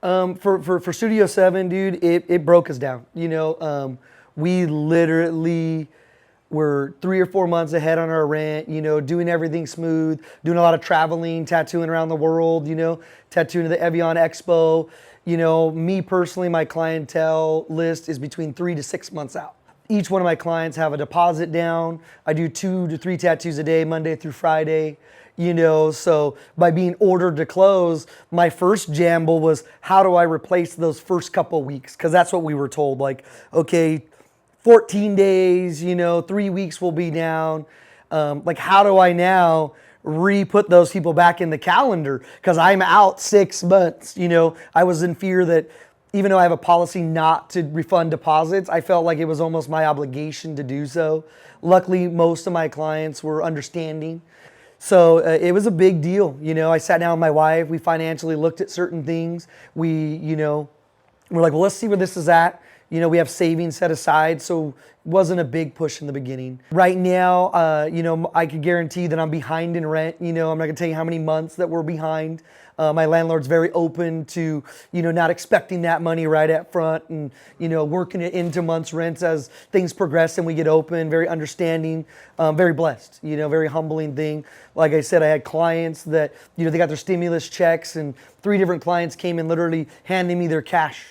For Studio 7, dude, it broke us down. We literally were 3 or 4 months ahead on our rent, doing everything smooth, doing a lot of traveling, tattooing around the world, tattooing at the Evian Expo. Me personally, my clientele list is between 3 to 6 months out. Each one of my clients have a deposit down. I do 2 to 3 tattoos a day, Monday through Friday. So by being ordered to close, my first jamble was, how do I replace those first couple weeks? Because that's what we were told. Like, okay, 14 days, 3 weeks will be down. Like, how do I now re-put those people back in the calendar? Because I'm out 6 months. I was in fear that even though I have a policy not to refund deposits, I felt like it was almost my obligation to do so. Luckily, most of my clients were understanding. So it was a big deal. I sat down with my wife. We financially looked at certain things. We're like, well, let's see where this is at. We have savings set aside, so it wasn't a big push in the beginning. Right now, I could guarantee that I'm behind in rent. I'm not gonna tell you how many months that we're behind. My landlord's very open to, not expecting that money right up front and, working it into months' rents as things progress and we get open, very understanding, very blessed, very humbling thing. Like I said, I had clients that, they got their stimulus checks and 3 different clients came in literally handing me their cash.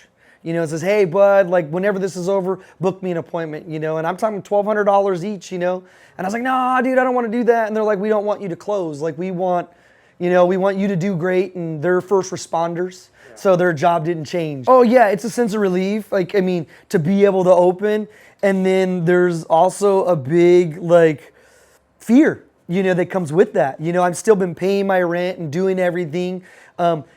It says, hey, bud, like whenever this is over, book me an appointment, and I'm talking $1,200 each, and I was like, nah, dude, I don't want to do that. And they're like, we don't want you to close. Like we want you to do great, and they're first responders. Yeah. So their job didn't change. Oh yeah, it's a sense of relief. To be able to open. And then there's also a big fear, that comes with that. I've still been paying my rent and doing everything.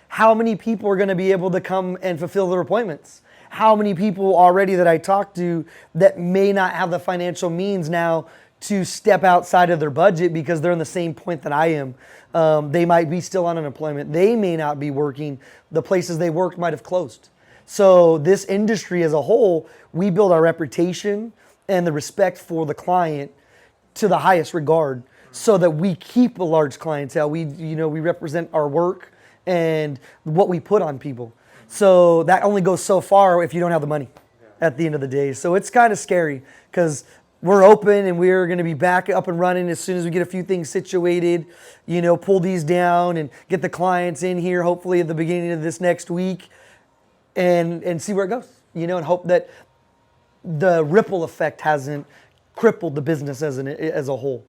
How many people are going to be able to come and fulfill their appointments? How many people already that I talked to that may not have the financial means now to step outside of their budget because they're in the same point that I am. They might be still on unemployment. They may not be working. The places they worked might have closed. So this industry as a whole, we build our reputation and the respect for the client to the highest regard so that we keep a large clientele. We represent our work and what we put on people. So that only goes so far if you don't have the money at the end of the day. So it's kind of scary because we're open and we're going to be back up and running as soon as we get a few things situated, pull these down and get the clients in here hopefully at the beginning of this next week and see where it goes, and hope that the ripple effect hasn't crippled the business as a whole.